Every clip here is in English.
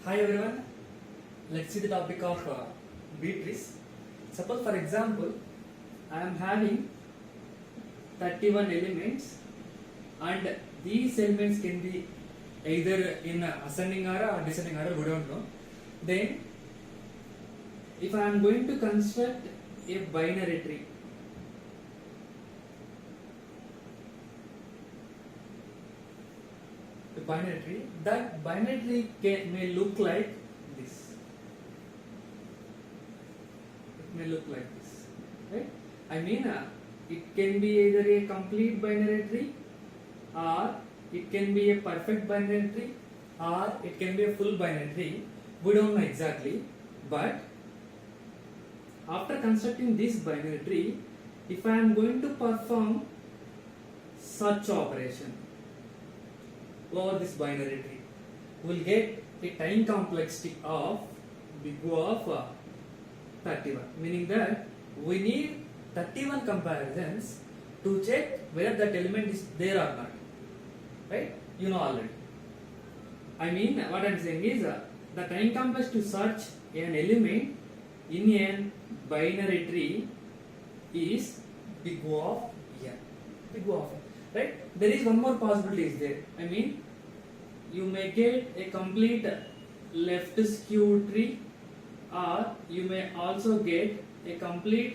Hi everyone, let's see the topic of B-trees. Suppose for example, I am having 31 elements and these elements can be either in ascending order or descending order, we don't know. Then if I am going to construct a binary tree, that binary tree may look like this. It may look like this, right? I mean, it can be either a complete binary tree, or it can be a perfect binary tree, or it can be a full binary tree. We don't know exactly, but after constructing this binary tree, if I am going to perform search operation over this binary tree, we will get a time complexity of big O of 31, meaning that we need 31 comparisons to check whether that element is there or not, right? You know already. I mean, what I am saying is the time complexity to search an element in a binary tree is big O of n. Big O of n. Right? There is one more possibility is there. I mean, you may get a complete left skewed tree, or you may also get a complete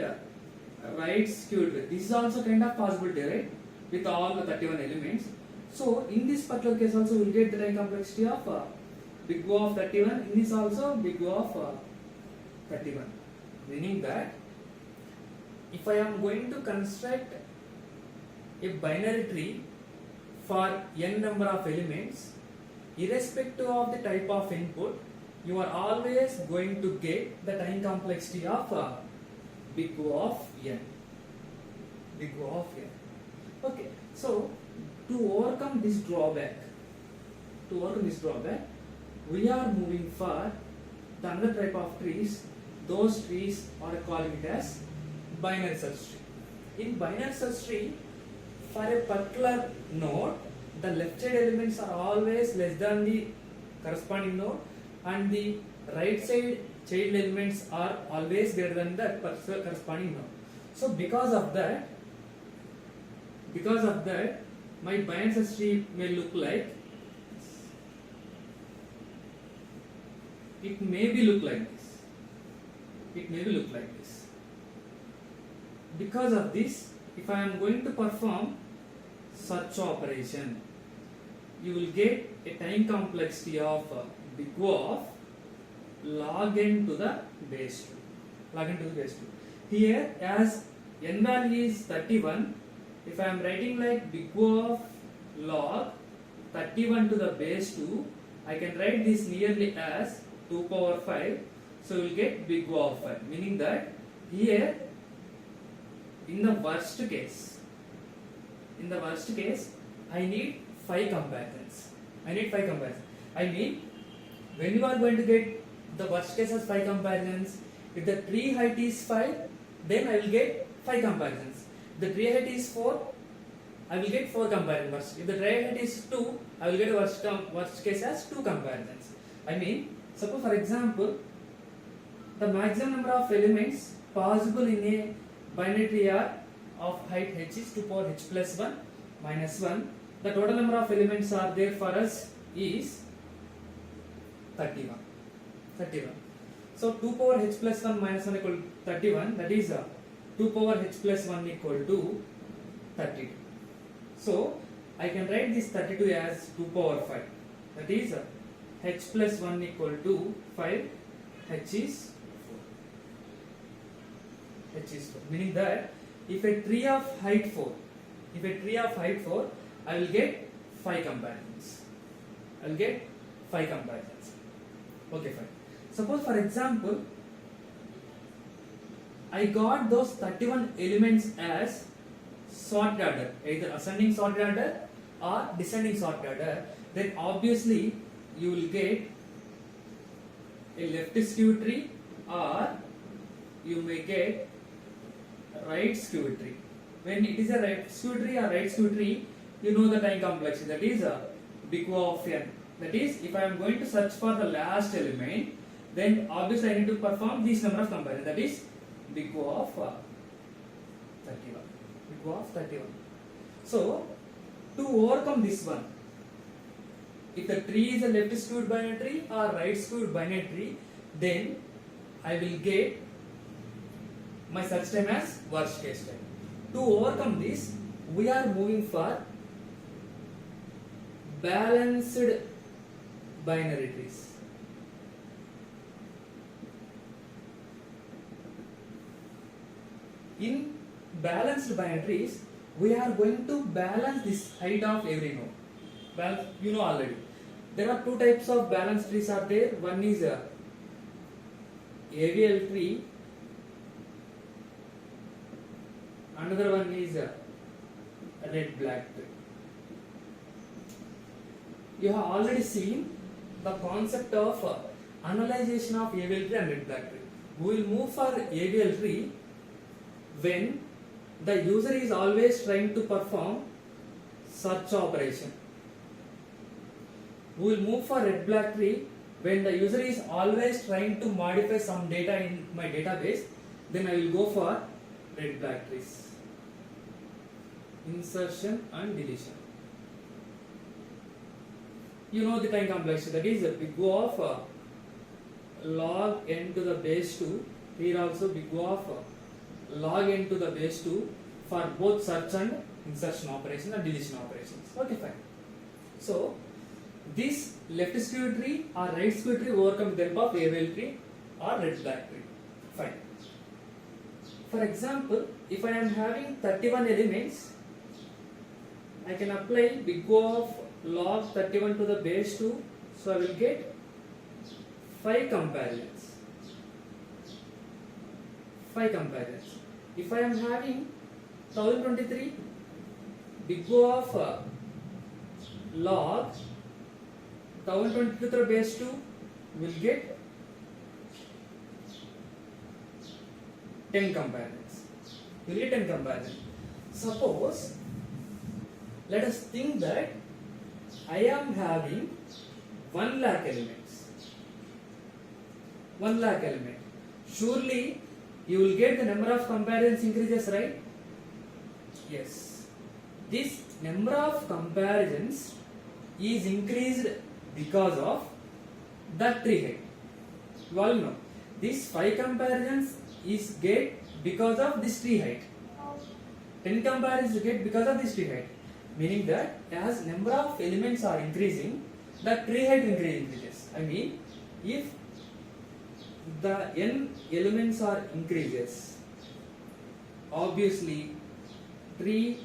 right skewed tree. This is also kind of possibility, right? With all the 31 elements. So, in this particular case also we will get the time complexity of big O of 31. In this also big O of 31. Meaning that if I am going to construct a binary tree for n number of elements, irrespective of the type of input, you are always going to get the time complexity of big O of n. Big O of n. Okay, so to overcome this drawback, we are moving for the another type of trees. Those trees are calling it as binary search tree. In binary search tree, for a particular node, the left side elements are always less than the corresponding node, and the right side child elements are always greater than the corresponding node. So because of that, my binary search tree may look like this. It may be look like this. Because of this, if I am going to perform search operation, you will get a time complexity of big O of log n to the base 2. Here, as n value is 31, if I am writing like big O of log 31 to the base 2, I can write this nearly as 2 power 5. So we will get big O of 5, meaning that here in the worst case, I need 5 comparisons. I mean, when you are going to get the worst case as 5 comparisons, if the tree height is 5, then I will get 5 comparisons. If the tree height is 4, I will get 4 comparisons. If the tree height is 2, I will get worst case as 2 comparisons. I mean, suppose for example, the maximum number of elements possible in a binary tree are of height h is 2 power h plus 1 minus 1. The total number of elements are there for us is 31. So 2 power h plus 1 minus 1 equal to 31. That is 2 power h plus 1 equal to 32. So I can write this 32 as 2 power 5. That is h plus 1 equal to 5. H is 4. Meaning that if a tree of height 4, I will get 5 comparisons. Okay, fine. Suppose for example, I got those 31 elements as sorted order, either ascending sorted order or descending sorted order, then obviously you will get a left skewed tree, or you may get right skewed tree. When it is a right skewed tree or right skewed tree, you know the time complexity, that is big O of n. That is, if I am going to search for the last element, then obviously I need to perform this number of comparisons. That is big O of 31. Big O of 31. So to overcome this one, if the tree is a left skewed binary tree or right skewed binary tree, then I will get my search time as worst case time. To overcome this, we are moving for balanced binary trees. In balanced binary trees, we are going to balance this height of every node. Well, you know already. There are two types of balanced trees are there. One is a AVL tree. Another one is a red-black tree. You have already seen the concept of analyzation of AVL tree and red-black tree. We will move for AVL tree when the user is always trying to perform search operation. We will move for red-black tree when the user is always trying to modify some data in my database. Then I will go for red-black trees. Insertion and deletion. You know the time complexity, that is big O of log n to the base 2. Here also big O of log n to the base 2 for both search and insertion operations and deletion operations. Okay, fine. So this left skewed tree or right skewed tree overcome with the help of AVL tree or red-black tree. Fine. For example, if I am having 31 elements, I can apply big O of log 31 to the base 2, so I will get 5 comparisons. 5 comparisons. If I am having 1023, big O of log 1022 to the base 2 will get 10 comparisons. You will get 10 comparisons. Suppose, let us think that I am having 1 lakh elements. 1 lakh element. Surely you will get the number of comparisons increases, right? Yes. This number of comparisons is increased because of the tree height. You all know this 5 comparisons is get because of this tree height. 10 comparisons get because of this tree height. Meaning that as number of elements are increasing, the tree height increases. I mean, if the n elements are increases, obviously tree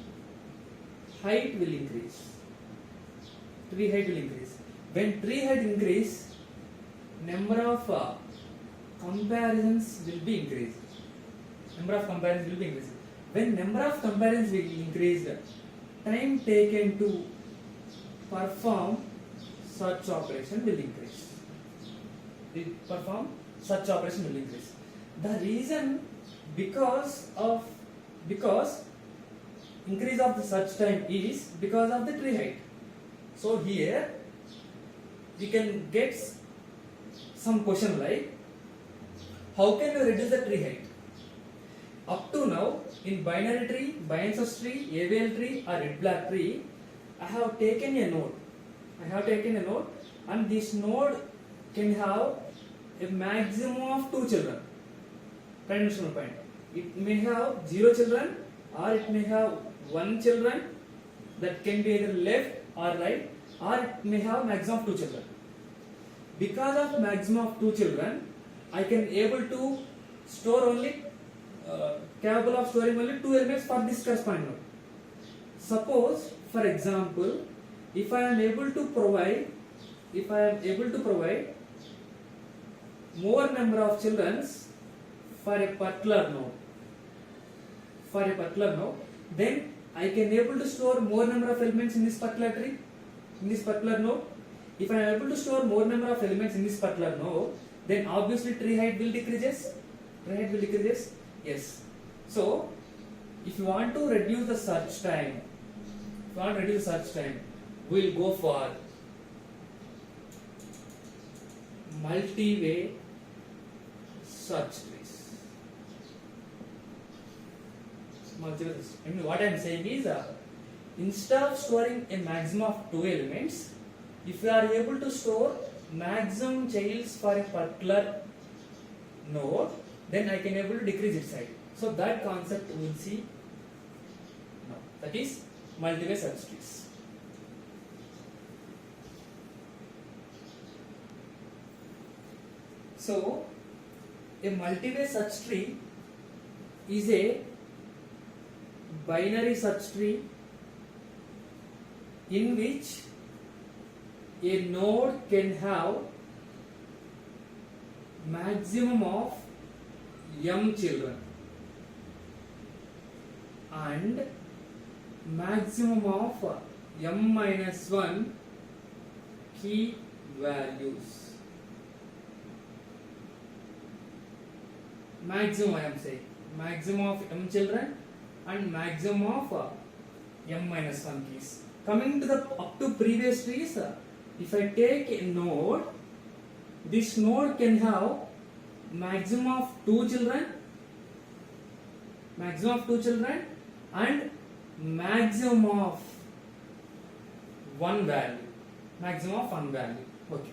height will increase. Tree height will increase. When tree height increase, number of comparisons will be increased. Number of comparisons will be increased. When number of comparisons will increase, time taken to perform search operation will increase. The reason because increase of the search time is because of the tree height. So here we can get some question like, how can you reduce the tree height? Up to now, in binary tree, bi-ancestors tree, AVL tree or red-black tree, I have taken a node. And this node can have a maximum of 2 children. Conditional point. It may have 0 children or it may have 1 children, that can be either left or right, or it may have maximum of 2 children. Because of maximum of 2 children, I can able to store only capable of storing only 2 elements for this corresponding node. Suppose, for example, if I am able to provide more number of children for a particular node, then I can able to store more number of elements in this particular tree, in this particular node. If I am able to store more number of elements in this particular node, then obviously tree height will decreases. Yes. So if you want to reduce the search time, we will go for multi-way search trees. Multi-way search. I mean, what I am saying is, instead of storing a maximum of 2 elements, if you are able to store maximum childs for a particular node, then I can able to decrease its size. So that concept we will see now. That is multi-way search trees. So a multi-way search tree is a binary search tree in which a node can have maximum of m children and maximum of m minus 1 key values. Maximum, I am saying maximum of m children and maximum of m minus 1 keys. Coming to the up to previous trees, if I take a node, this node can have maximum of 2 children and maximum of one value. Okay.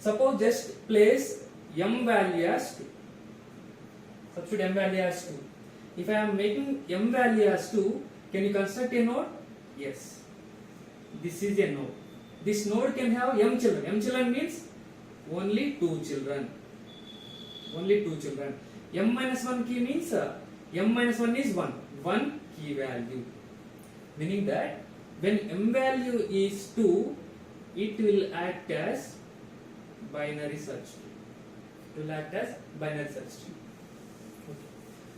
Suppose just place m value as 2. Substitute m value as 2. If I am making m value as 2, can you construct a node? Yes. This is a node. This node can have m children. M children means only 2 children. M minus 1 key means m minus 1 is 1. 1 key value. Meaning that when m value is 2, it will act as binary search tree. Okay.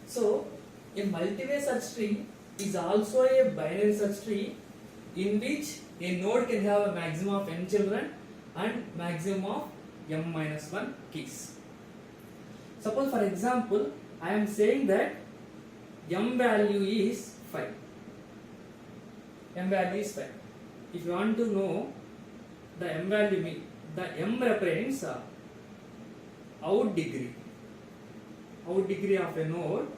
So a multi-way search tree is also a binary search tree in which a node can have a maximum of n children and maximum of m minus 1 keys. Suppose for example, I am saying that m value is 5. If you want to know the m value, the m represents out degree of a node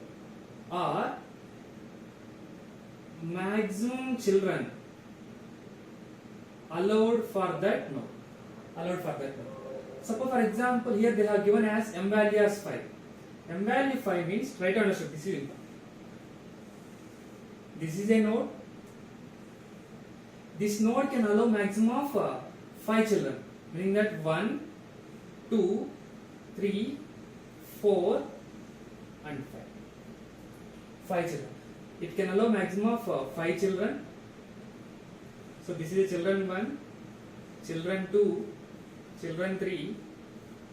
or maximum children allowed for that node. Suppose for example, here they have given as m value as 5. M value 5 means, try to understand, this is important. This is a node. This node can allow maximum of 5 children, meaning that 1, 2, 3, 4 and 5. 5 children. It can allow maximum of 5 children. So this is a children 1, children 2, children 3,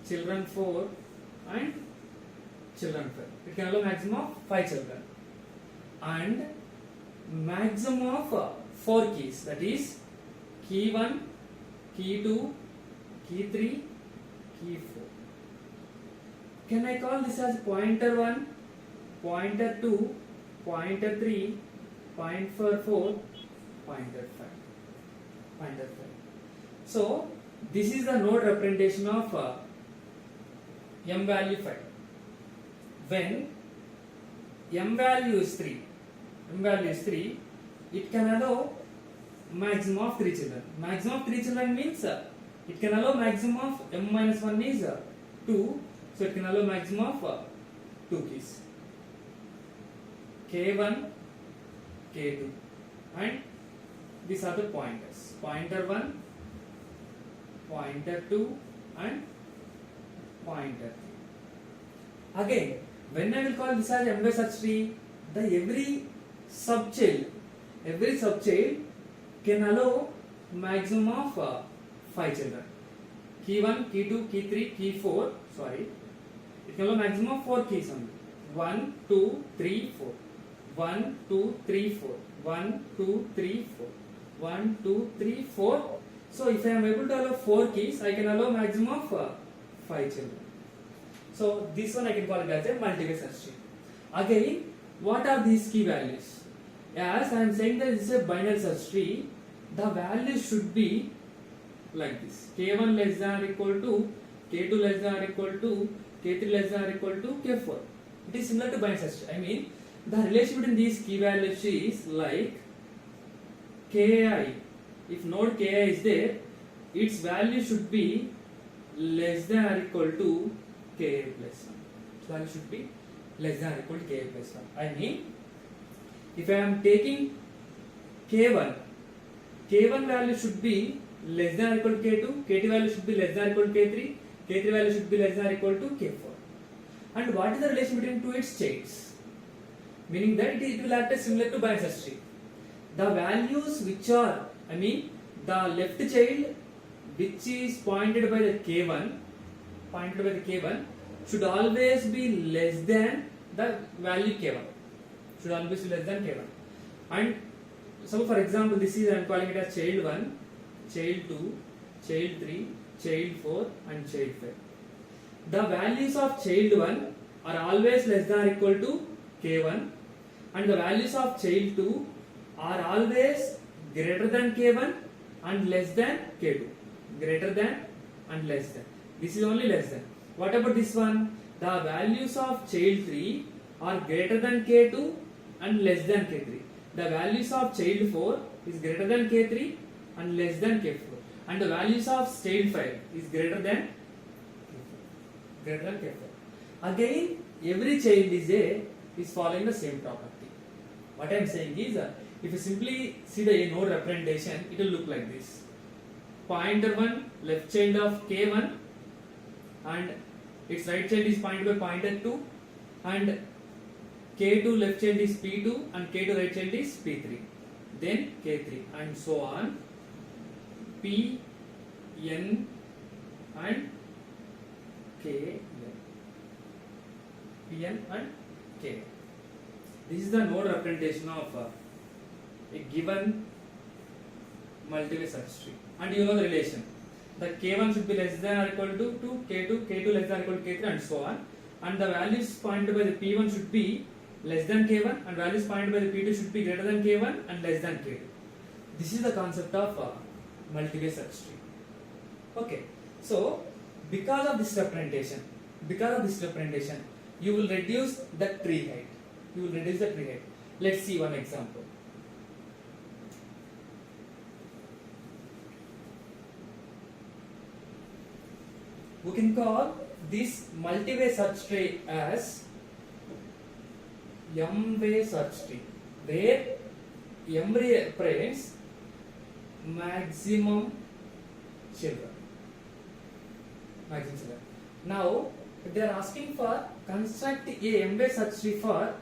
children 4 and children 5. It can allow maximum of 5 children and maximum of 4 keys, that is key 1, key 2, key 3, key 4. Can I call this as pointer 1, pointer 2, pointer 3, pointer 4, pointer 5. So this is the node representation of m value 5. When m value is 3, it can allow maximum of 3 children. Maximum of 3 children means it can allow maximum of m minus 1 is 2, so it can allow maximum of 2 keys, k1, k2 and these are the pointers, pointer 1, pointer 2 and pointer 3. Again, when I will call this as m-way search tree, the every subchild can allow maximum of 5 children. Key 1, key 2, key 3, key 4, it can allow maximum of 4 keys only. 1, 2, 3, 4. 1, 2, 3, 4. 1, 2, 3, 4. 1, 2, 3, 4. So if I am able to allow 4 keys, I can allow maximum of 5 children. So this one I can call it as a multi-way search tree. Again, what are these key values? As I am saying that this is a binary search tree, the values should be like this: k1 less than or equal to K2 less than or equal to K3 less than or equal to K4. It is similar to binary search tree. I mean, the relation between these key values is like Ki. If node Ki is there, its value should be less than or equal to Ka plus 1. Its value should be less than or equal to Ka plus 1. I mean, if I am taking K1, K1 value should be less than or equal to K2, K2 value should be less than or equal to K3, K3 value should be less than or equal to K4. And what is the relation between two its chains? Meaning that it will act as similar to binary search tree. The values which are, I mean, the left child which is pointed by the K1, should always be less than the value K1. Should always be less than K1. And so, for example, this is I am calling it as child 1, child 2, child 3, child 4, and child 5. The values of child 1 are always less than or equal to K1, and the values of child 2 are always greater than K1 and less than K2. Greater than and less than. This is only less than. What about this one? The values of child 3 are greater than K2 and less than K3. The values of child 4 is greater than K3 and less than K4. And the values of child 5 is greater than K4. Again, every child is following the same property. What I am saying is, if you simply see the node representation, it will look like this. Pointer 1, left child of K1, and its right child is pointed by pointer 2, and K2 left child is P2 and K2 right child is P3, then K3, and so on. P, N and K, P, N and K. This is the node representation of a given multi-way search tree. And you know the relation. The K1 should be less than or equal to K2, K2 less than or equal to K3, and so on. And the values pointed by the P1 should be less than K1, and values pointed by the P2 should be greater than K1 and less than K2. This is the concept of multi-way search tree. Okay. So, because of this representation, you will reduce the tree height. Let's see one example. We can call this multi-way search tree as M-way search tree, where M represents maximum children. Now, if they are asking for construct a M-way search tree for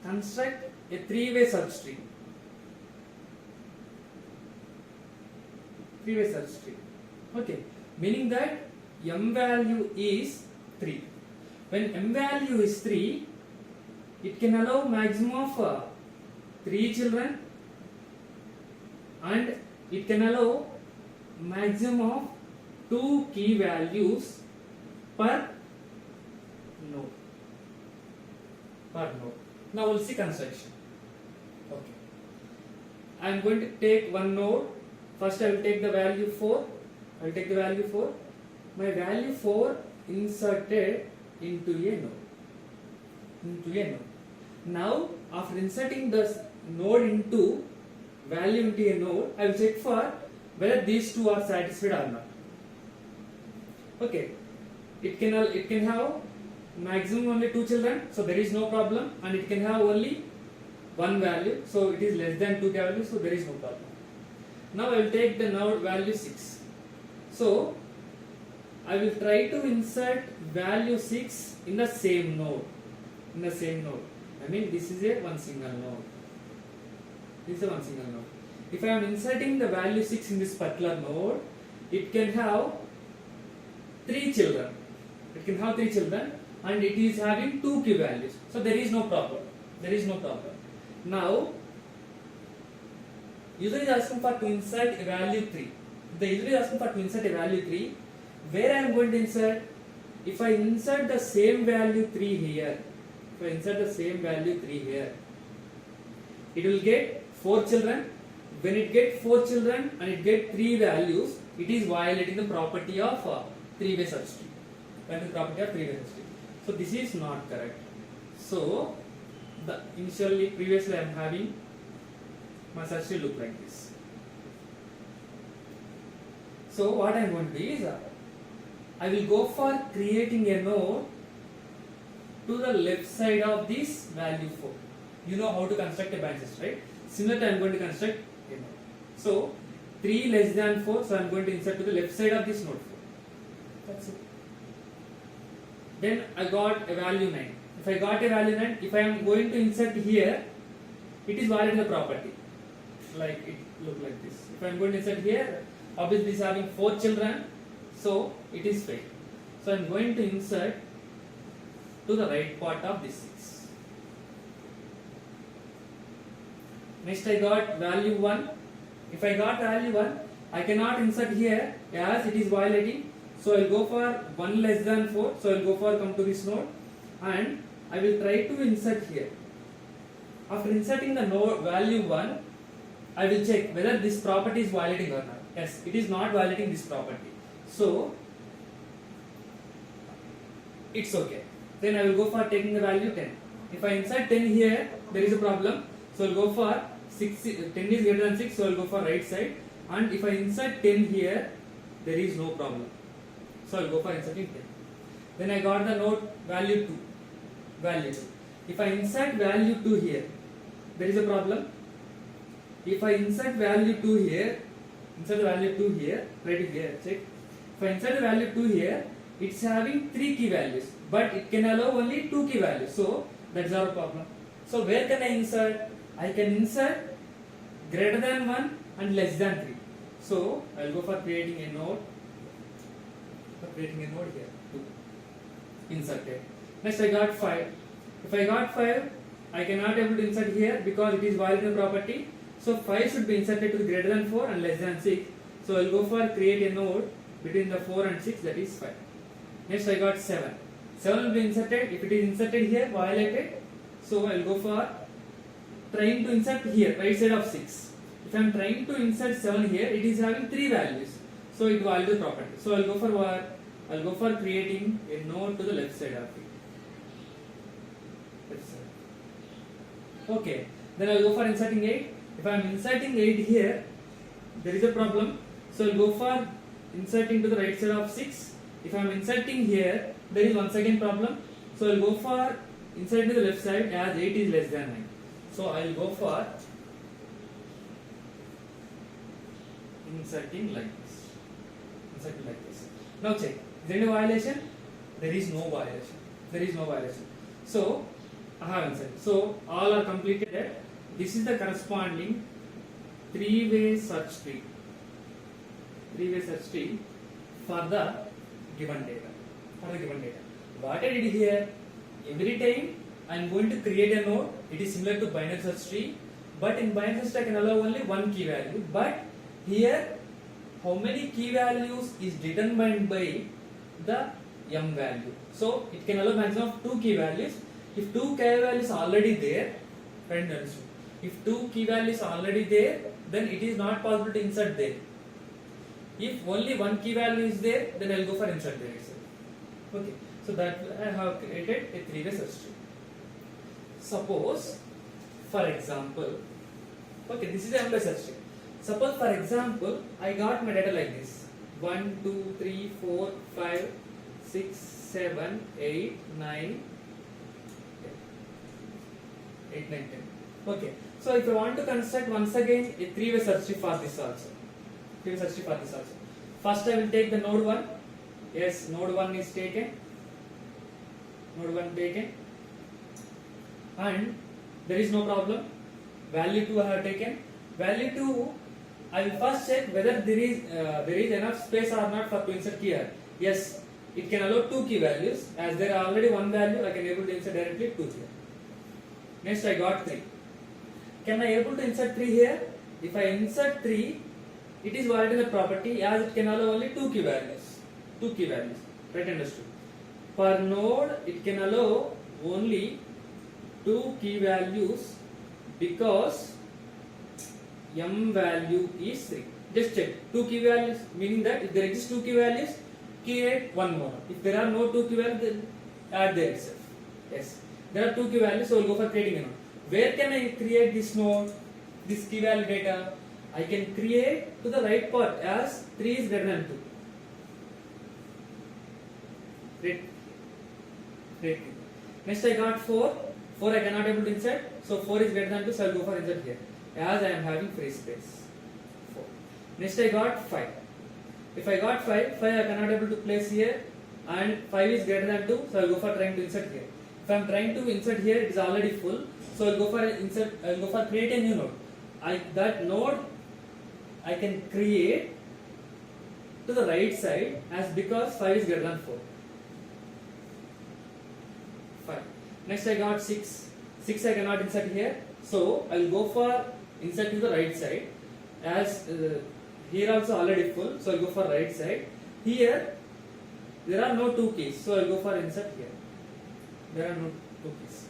construct a 3-way search tree. Okay, meaning that M value is 3. When M value is 3, it can allow maximum of 3 children, and it can allow maximum of 2 key values per node. Now we'll see construction. Okay. I am going to take one node. First I will take the value 4. My value 4 inserted into a node. Now after inserting the node into value into a node, I will check for whether these two are satisfied or not. Okay. It can have maximum only 2 children, so there is no problem, and it can have only one value, so it is less than 2 values, so there is no problem. Now I will take the node value 6. So I will try to insert value 6 in the same node. I mean, this is a one single node. If I am inserting the value 6 in this particular node, it can have 3 children. And it is having 2 key values. So there is no problem. Now, user is asking for to insert a value 3. The user is asking for to insert a value 3. Where I am going to insert? If I insert the same value 3 here, it will get 4 children. When it gets 4 children and it gets 3 values, it is violating the property of three-way search tree. That is property of three-way search tree. So this is not correct. So the initially previously I am having my search tree look like this. So what I am going to do is I will go for creating a node to the left side of this value 4. You know how to construct a branch list, right? Similarly, I am going to construct a node. So 3 less than 4, so I am going to insert to the left side of this node 4. That's it. Then I got a value 9. If I got a value 9, if I am going to insert here, it is violating the property. Like it look like this. If I am going to insert here, obviously it is having 4 children, so it is failed. So I am going to insert to the right part of this 6. Next I got value 1. If I got value 1, I cannot insert here as it is violating. So I will go for 1 less than 4. So I will go for come to this node and I will try to insert here. After inserting the node value 1, I will check whether this property is violating or not. Yes, it is not violating this property. So it's okay. Then I will go for taking the value 10. If I insert 10 here, there is a problem. So I will go for 6, 10 is greater than 6, so I will go for right side. And if I insert 10 here, there is no problem. So I will go for inserting 10. Then I got the node value 2. Value 2. If I insert value 2 here, there is a problem. If I insert value 2 here, insert the value 2 here, write it here, check. If I insert the value 2 here, it's having 3 key values, but it can allow only 2 key values. So that's our problem. So where can I insert? I can insert greater than 1 and less than 3. So I will go for creating a node. Here, 2. Inserted. Next I got 5. If I got 5, I cannot able to insert here because it is violating the property. So 5 should be inserted to greater than 4 and less than 6. So I will go for create a node between the 4 and 6, that is 5. Next I got 7. 7 will be inserted. If it is inserted here, violated. So I will go for trying to insert here, right side of 6. If I am trying to insert 7 here, it is having 3 values. So it violates the property. So I will go for what? I will go for creating a node to the left side of it. Left side. Okay. Then I will go for inserting 8. If I am inserting 8 here, there is a problem. So I will go for inserting to the right side of 6. If I am inserting here, there is once again problem. So I will go for inserting to the left side as 8 is less than 9. So I will go for inserting like this. Inserting like this. Now check. Is there any violation? There is no violation. There is no violation. So I have inserted. So all are completed. This is the corresponding three-way search tree. Three-way search tree for the given data. What I did here, every time I am going to create a node. It is similar to binary search tree, but in binary search tree I can allow only one key value. But here, how many key values is determined by the m value. So it can allow maximum of 2 key values. If 2 key values are already there, friend understood. If 2 key values are already there, then it is not possible to insert there. If only 1 key value is there, then I will go for insert there itself. Okay. So that I have created a three-way search tree. Suppose, for example, okay, this is a m-way search tree. Suppose, for example, I got my data like this: 1, 2, 3, 4, 5, 6, 7, 8, 9, 8, 9, 10. Okay. So if I want to construct once again a three-way search tree for this also. Three-way search tree for this also. First, I will take the node 1. Yes, node 1 is taken. Node 1 taken. And there is no problem. Value 2 I have taken. Value 2, I will first check whether there is enough space or not for to insert here. Yes, it can allow 2 key values. As there are already 1 value, I can able to insert directly 2 here. Next, I got 3. Can I able to insert 3 here? If I insert 3, it is violating the property as it can allow only 2 key values. 2 key values. Right, understood? Per node, it can allow only 2 key values because m value is 3. Just check 2 key values, meaning that if there exist 2 key values, create one more. If there are no two key values, then add there itself. Yes, there are two key values, so we'll go for creating a node. Where can I create this node, this key value data? I can create to the right part as 3 is greater than 2. Great. Next I got 4. 4 I cannot able to insert, so 4 is greater than 2, so I will go for insert here as I am having free space. 4. Next I got 5. If I got 5 I cannot able to place here, and 5 is greater than 2, so I will go for trying to insert here. If I am trying to insert here, it is already full, so I will go for insert. I will go for create a new node. That node I can create to the right side as because 5 is greater than 4. 5. Next I got 6. 6 I cannot insert here, so I will go for insert to the right side as here also already full, so I will go for right side. Here there are no two keys, so I will go for insert here. There are no two keys.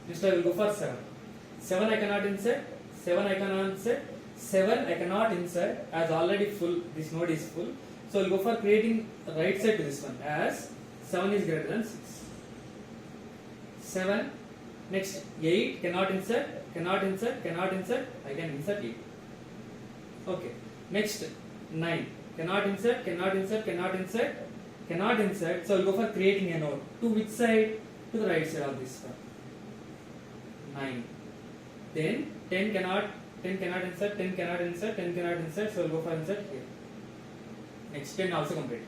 Next I will go for 7. 7 I cannot insert. 7 I cannot insert. 7 I cannot insert as already full. This node is full, so I will go for creating right side to this one as 7 is greater than 6. 7. Next 8 cannot insert. I can insert 8. Okay. Next 9 cannot insert. So I will go for creating a node to which side? To the right side of this one. 9. Then 10 cannot insert. 10 cannot insert. So I will go for insert here. Next 10 also complete.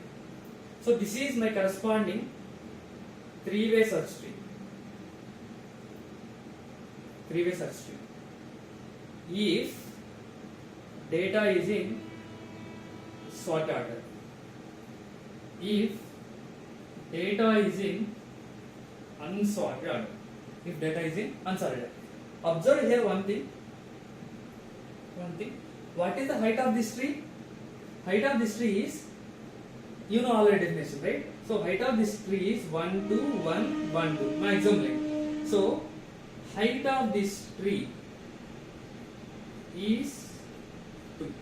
So this is my corresponding three-way search tree. If data is in sort order. If data is in unsorted order. Observe here one thing. What is the height of this tree? Height of this tree is, you know already definition, right? So height of this tree is 1 2 1 1 2. Maximum length. So height of this tree is 2.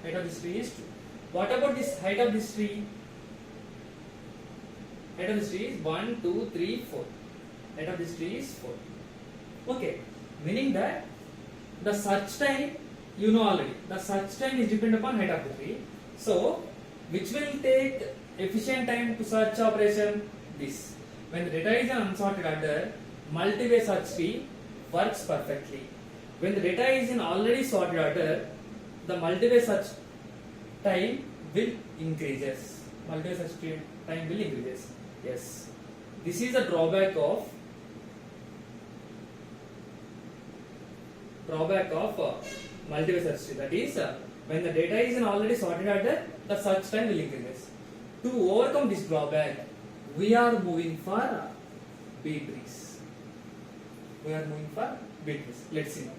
Height of this tree is 2. What about this height of this tree? Height of this tree is 1 2 3 4. Height of this tree is 4. Okay, meaning that the search time, you know already, the search time is dependent upon height of the tree. So which will take efficient time to search operation? This. When the data is in unsorted order, multi-way search tree works perfectly. When the data is in already sorted order, the multi-way search time will increases. Multi-way search time will increases. Yes. This is a drawback of multi-way search tree. That is, when the data is in already sorted order, the search time will increase. To overcome this drawback, we are moving for B trees. Let's see now.